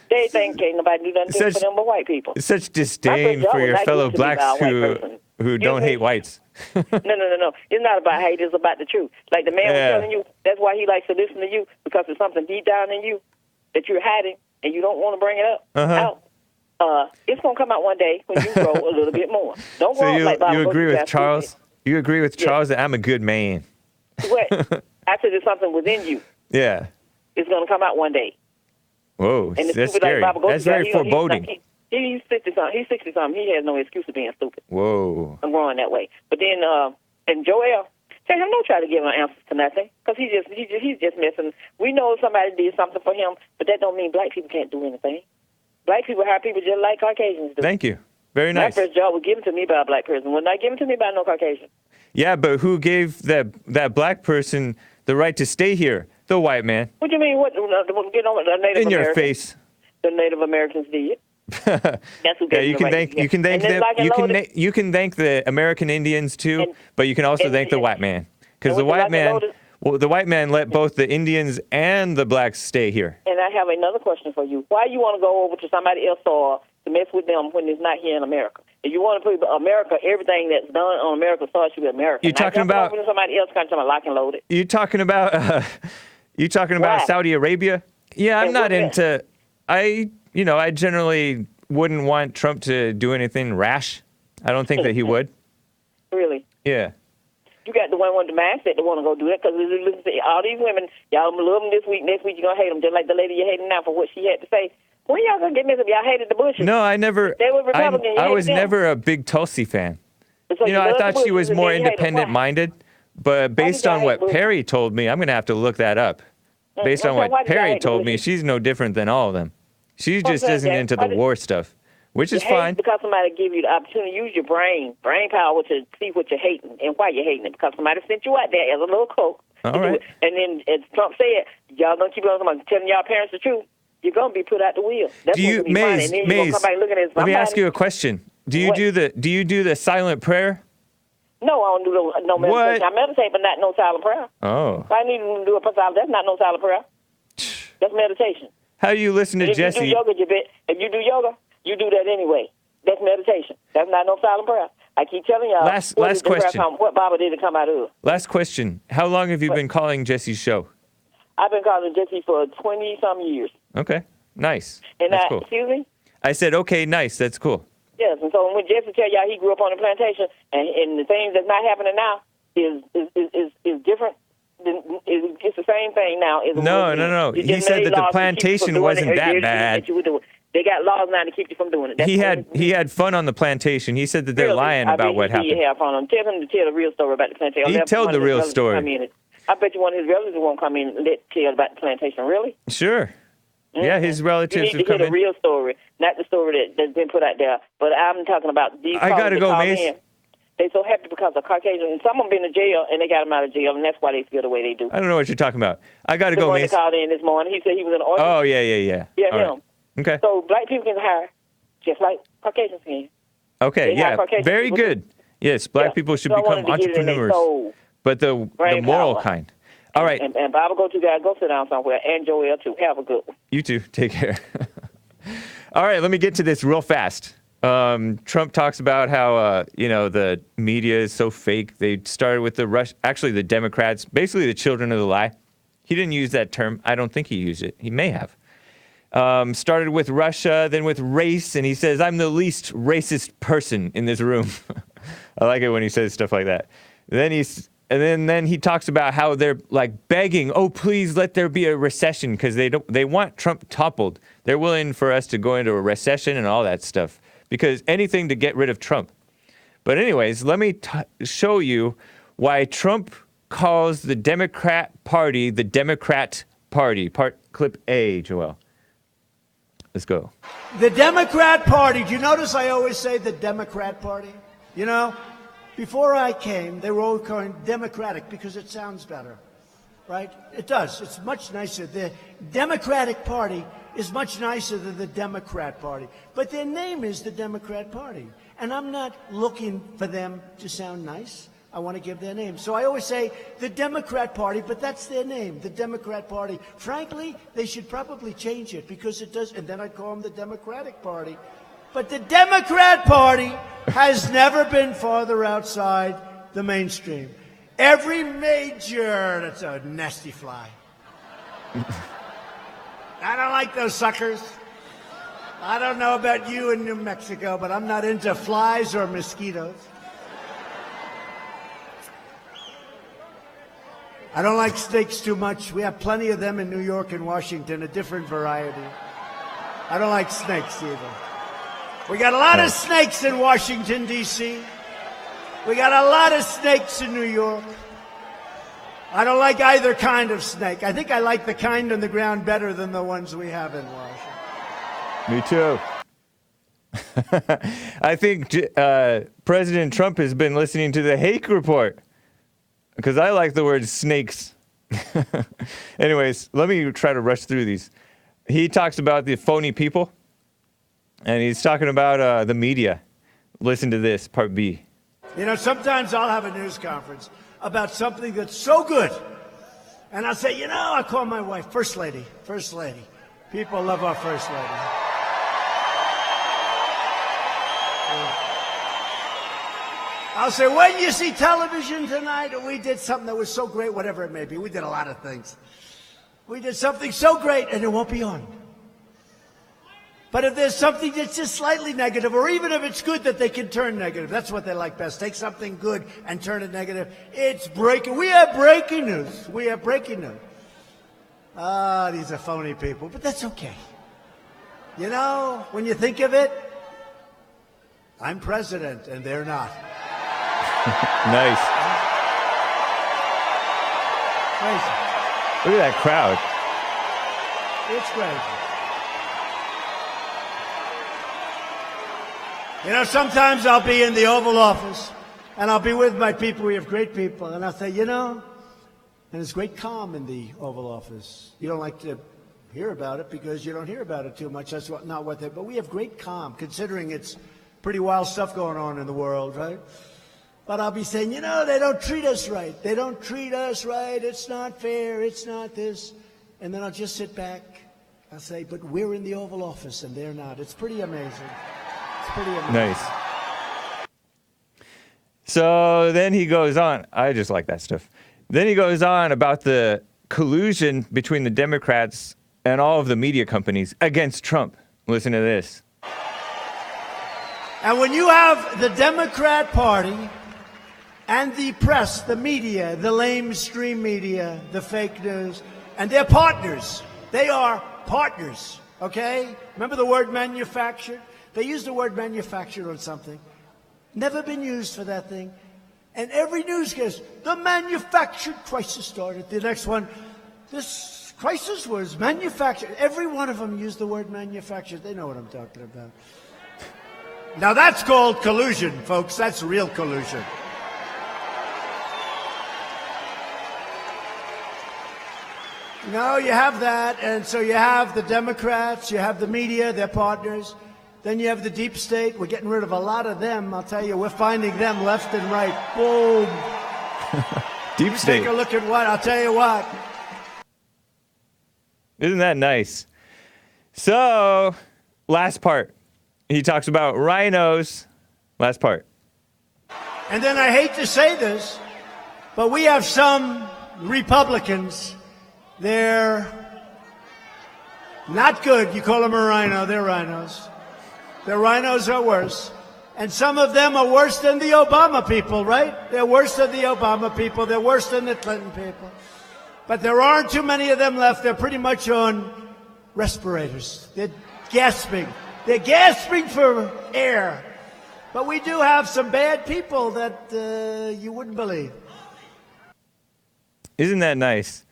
they think ain't nobody do nothing for them but white people. Such disdain for your fellow blacks who don't hate whites. No. It's not about hate. It's about the truth. Like the man was telling you, that's why he likes to listen to you, because there's something deep down in you that you're hiding and you don't want to bring it up out. It's going to come out one day when you grow a little bit more. Don't worry. You agree with Charles? You agree with Charles that I'm a good man? What? I said there's something within you. Yeah. It's going to come out one day. Whoa, that's scary. That's very foreboding. He's 60-something. He's 60-something. He has no excuse for being stupid. Whoa. I'm growing that way. But then, and Joel, tell him don't try to give him answers to nothing, because he's just missing. We know somebody did something for him, but that don't mean black people can't do anything. Black people have people just like Caucasians do. Thank you. Very nice. My first job was given to me by a black person. Was not given to me by no Caucasian. Yeah, but who gave that black person the right to stay here? The white man. What do you mean? What? Get on the Native In your Americans. face. The Native Americans did. That's who gave you can thank them. You can thank the American Indians too, but you can also thank the white man, because the white man. Well, the white man let both the Indians and the blacks stay here. And I have another question for you. Why you want to go over to somebody else's soil to mess with them when it's not here in America? If you want to put America, everything that's done on America's soil should be American. You're talking about somebody else kind of lock and load it. You talking about Saudi Arabia? Yeah, I'm not into. I generally wouldn't want Trump to do anything rash. I don't think that he would. Really? Yeah. You got the one with the mindset that want to go do that, because listen to all these women, y'all love them this week, next week you're going to hate them, just like the lady you're hating now for what she had to say. When y'all going to get me? Y'all hated the Bushes. No, I never. They were Republican. I was never a big Tulsi fan. So I thought she was more independent-minded, but based on what Perry told me, I'm going to have to look that up. Based on what Perry told me, she's no different than all of them. She just isn't into the war stuff, which is fine. Because somebody give you the opportunity to use your brain power to see what you're hating and why you're hating it. Because somebody sent you out there as a little cloak. All right. And then, as Trump said, y'all gonna keep on telling y'all parents the truth. You're gonna be put out the wheel. That's Maze, let me ask you a question. Do you do the silent prayer? No, I don't do no meditation. What? I meditate, but not no silent prayer. Oh. If I need to do a silent, that's not no silent prayer. That's meditation. How do you listen to Jesse? If you do yoga, you do that anyway. That's meditation. That's not no silent prayer. I keep telling y'all. Last question. What Bible did it come out of? Last question. How long have you been calling Jesse's show? I've been calling Jesse for 20-some years. Okay. Nice. And That's cool. Excuse me? I said, okay, nice. That's cool. Yes, and so when Jesse tell y'all he grew up on the plantation, and the things that's not happening now is different. It's the same thing now. No. He said that the plantation wasn't that bad. They got laws now to keep you from doing it. He had fun on the plantation. He said that they're lying about what happened. Have fun on. Tell him to tell the real story about the plantation. He told the real story. I bet you one of his relatives won't come in and tell about the plantation. Really? Sure. Mm-hmm. Yeah, his relatives have come in. You need to hear the real story, not the story that's been put out there. But I'm talking about these. I gotta go, Mace. They're so happy because of Caucasian, and some of them been in jail, and they got them out of jail, and that's why they feel the way they do. I don't know what you're talking about. I gotta go, Mace. The one that called in this morning, he said he was in the orchard. Oh, yeah. Yeah, all him. Right. Okay. So black people can hire just like Caucasians can. Okay, yeah, very good. Yes, black people should become entrepreneurs, but the moral kind. All right. And Bible, go sit down somewhere, and Joel too. Have a good one. You too. Take care. All right, let me get to this real fast. Trump talks about how the media is so fake. They started with the Democrats, basically the children of the lie. He didn't use that term. I don't think he used it. He may have. Started with Russia, then with race, and he says, I'm the least racist person in this room. I like it when he says stuff like that. Then he talks about how they're like begging, oh, please let there be a recession, because they want Trump toppled. They're willing for us to go into a recession and all that stuff, because anything to get rid of Trump. But anyways, let me show you why Trump calls the Democrat Party the Democrat Party. Clip A, Joel. Let's go. The Democrat Party. Do you notice I always say the Democrat Party? You know, before I came, they were always calling Democratic because it sounds better, right? It does. It's much nicer. The Democratic Party is much nicer than the Democrat Party. But their name is the Democrat Party. And I'm not looking for them to sound nice. I want to give their name. So I always say the Democrat Party, but that's their name, the Democrat Party. Frankly, they should probably change it because it does, and then I'd call them the Democratic Party. But the Democrat Party has never been farther outside the mainstream. Every major, that's a nasty fly. I don't like those suckers. I don't know about you in New Mexico, but I'm not into flies or mosquitoes. I don't like snakes too much. We have plenty of them in New York and Washington, a different variety. I don't like snakes either. We got a lot of snakes in Washington, D.C. We got a lot of snakes in New York. I don't like either kind of snake. I think I like the kind on the ground better than the ones we have in Washington. Me too. I think President Trump has been listening to the Hake report because I like the word snakes. Anyways, let me try to rush through these. He talks about the phony people, and he's talking about the media. Listen to this, part B. You know, sometimes I'll have a news conference about something that's so good. And I'll say, you know, I call my wife First Lady. First Lady. People love our First Lady. I'll say, when you see television tonight, we did something that was so great, whatever it may be. We did a lot of things. We did something so great, and it won't be on. But if there's something that's just slightly negative, or even if it's good that they can turn negative, that's what they like best. Take something good and turn it negative. It's breaking. We have breaking news. We have breaking news. These are phony people, but that's okay. You know, when you think of it, I'm president and they're not. Nice. Crazy. Look at that crowd. It's crazy. You know, sometimes I'll be in the Oval Office, and I'll be with my people. We have great people. And I'll say, you know, and there's great calm in the Oval Office. You don't like to hear about it because you don't hear about it too much. That's not what they... But we have great calm, considering it's pretty wild stuff going on in the world, right? But I'll be saying, you know, they don't treat us right. They don't treat us right. It's not fair. It's not this. And then I'll just sit back. I'll say, but we're in the Oval Office, and they're not. It's pretty amazing. Pretty amazing. Nice. So then he goes on. I just like that stuff. Then he goes on about the collusion between the Democrats and all of the media companies against Trump. Listen to this. And when you have the Democrat Party and the press, the media, the lamestream media, the fake news, and they're partners. They are partners, okay? Remember the word manufactured? They used the word manufactured on something. Never been used for that thing. And every news goes, the manufactured crisis started. The next one, this crisis was manufactured. Every one of them used the word manufactured. They know what I'm talking about. Now that's called collusion, folks. That's real collusion. No, you have that. And so you have the Democrats, you have the media, they're partners. Then you have the deep state. We're getting rid of a lot of them. I'll tell you, we're finding them left and right. Boom. Deep state. Take a look at what. I'll tell you what. Isn't that nice? So, last part. He talks about rhinos. Last part. And then I hate to say this, but we have some Republicans. They're not good. You call them a rhino. They're rhinos. The rhinos are worse. And some of them are worse than the Obama people, right? They're worse than the Obama people. They're worse than the Clinton people. But there aren't too many of them left. They're pretty much on respirators. They're gasping. They're gasping for air. But we do have some bad people that you wouldn't believe. Isn't that nice?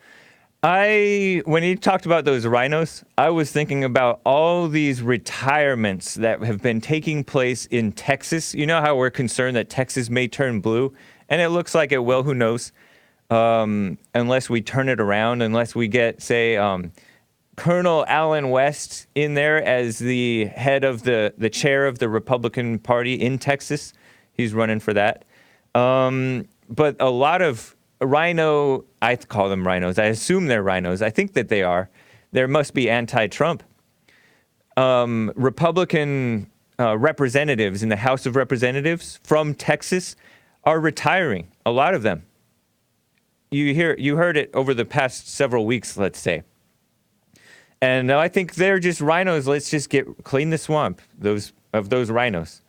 When he talked about those rhinos, I was thinking about all these retirements that have been taking place in Texas. You know how we're concerned that Texas may turn blue? And it looks like it will, who knows? Unless we turn it around, unless we get, say, Colonel Allen West in there as the head of the chair of the Republican Party in Texas. He's running for that. But a lot of rhino, I call them rhinos. I assume they're rhinos. I think that they are. There must be anti-Trump. Republican representatives in the House of Representatives from Texas are retiring. A lot of them. You heard it over the past several weeks, let's say. And I think they're just rhinos. Let's just clean the swamp of those rhinos.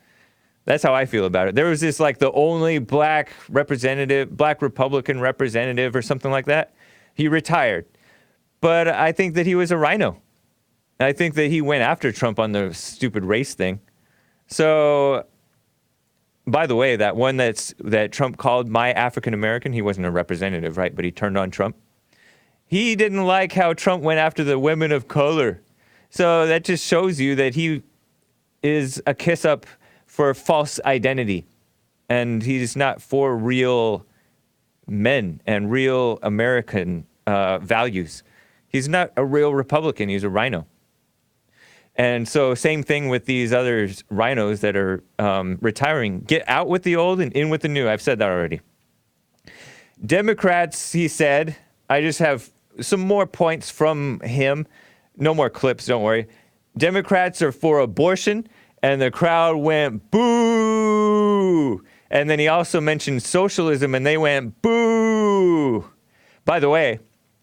That's how I feel about it. There was this, like, the only black Republican representative or something like that. He retired. But I think that he was a rhino. I think that he went after Trump on the stupid race thing. So, by the way, that one that Trump called my African American, he wasn't a representative, right? But he turned on Trump. He didn't like how Trump went after the women of color. So that just shows you that is a kiss up for false identity. And he's not for real men and real American values. He's not a real Republican. He's a rhino. And so same thing with these other rhinos that are retiring. Get out with the old and in with the new. I've said that already. Democrats, he said, I just have some more points from him. No more clips, don't worry. Democrats are for abortion, and the crowd went boo. And then he also mentioned socialism, and they went boo. By the way,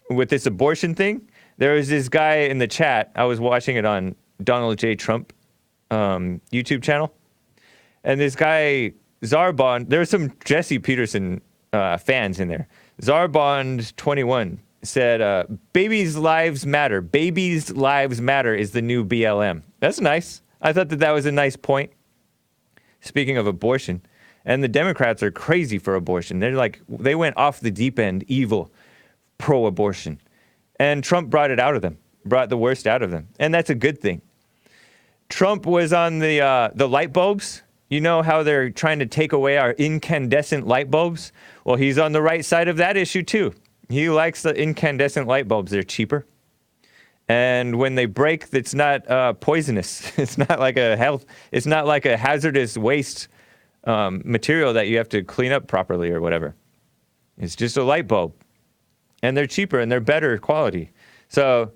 with this abortion thing, there was this guy in the chat. I was watching it on Donald J. Trump YouTube channel. And this guy, Zarbond, there were some Jesse Peterson fans in there. Zarbond21 said, babies' lives matter. Babies' lives matter is the new BLM. That's nice. I thought that was a nice point. Speaking of abortion. And the Democrats are crazy for abortion. They went off the deep end, evil, pro-abortion. And Trump brought it out of them, brought the worst out of them. And that's a good thing. Trump was on the light bulbs. You know how they're trying to take away our incandescent light bulbs? Well, he's on the right side of that issue too. He likes the incandescent light bulbs. They're cheaper. And when they break, it's not poisonous. It's not like it's not like a hazardous waste material that you have to clean up properly or whatever. It's just a light bulb. And they're cheaper and they're better quality. So,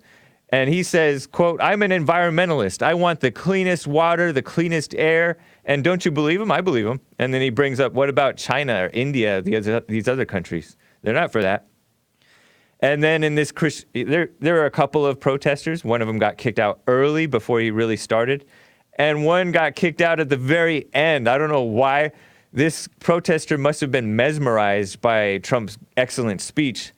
and he says, quote, I'm an environmentalist. I want the cleanest water, the cleanest air. And don't you believe him? I believe him. And then he brings up, what about China or India, these other countries? They're not for that. And then in this, there are a couple of protesters. One of them got kicked out early before he really started. And one got kicked out at the very end. I don't know why. This protester must have been mesmerized by Trump's excellent speech.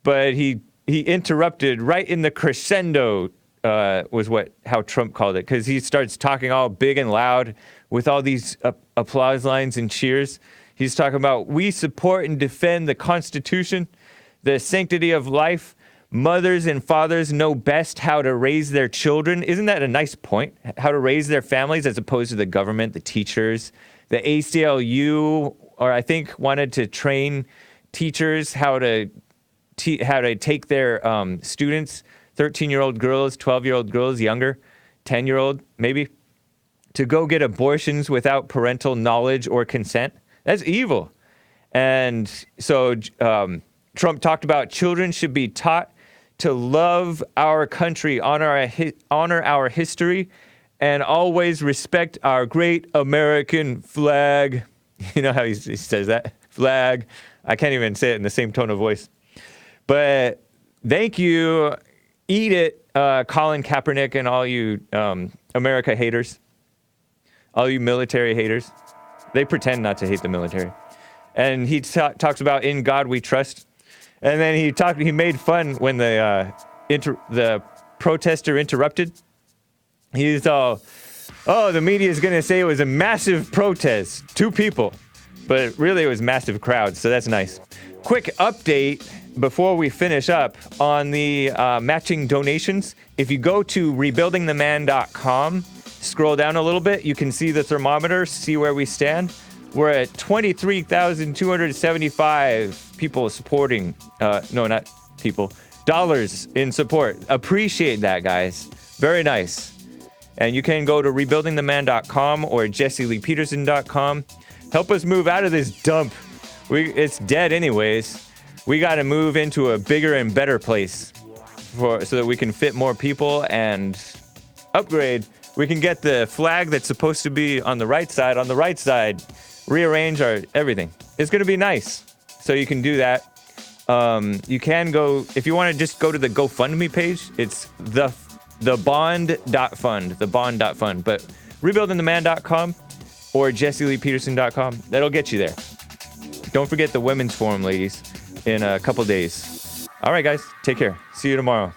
But he interrupted right in the crescendo, was how Trump called it. Because he starts talking all big and loud with all these applause lines and cheers. He's talking about, we support and defend the Constitution, the sanctity of life. Mothers and fathers know best how to raise their children. Isn't that a nice point? How to raise their families as opposed to the government, the teachers. The ACLU, or I think, wanted to train teachers how to take their students, 13-year-old girls, 12-year-old girls, younger, 10-year-old maybe, to go get abortions without parental knowledge or consent. That's evil. And so Trump talked about children should be taught to love our country, honor our history, and always respect our great American flag. You know how he says that? Flag. I can't even say it in the same tone of voice. But thank you. Eat it, Colin Kaepernick and all you America haters. All you military haters. They pretend not to hate the military. And he talks about in God we trust. And then he made fun when the protester interrupted. He's all, the media is going to say it was a massive protest, 2 people. But really it was massive crowds, so that's nice. Quick update before we finish up on the matching donations. If you go to rebuildingtheman.com, scroll down a little bit, you can see the thermometer, see where we stand. We're at 23,275 people supporting, dollars in support. Appreciate that, guys. Very nice. And you can go to rebuildingtheman.com or jesseleepeterson.com. Help us move out of this dump. It's dead anyways. We got to move into a bigger and better place so that we can fit more people and upgrade. We can get the flag that's supposed to be on the right side, rearrange our everything. It's going to be nice. So you can do that. You can go, if you want to just go to the GoFundMe page, it's the bond.fund, but rebuildingtheman.com or jesseleepeterson.com. That'll get you there. Don't forget the women's forum, ladies, in a couple days. All right, guys, take care. See you tomorrow.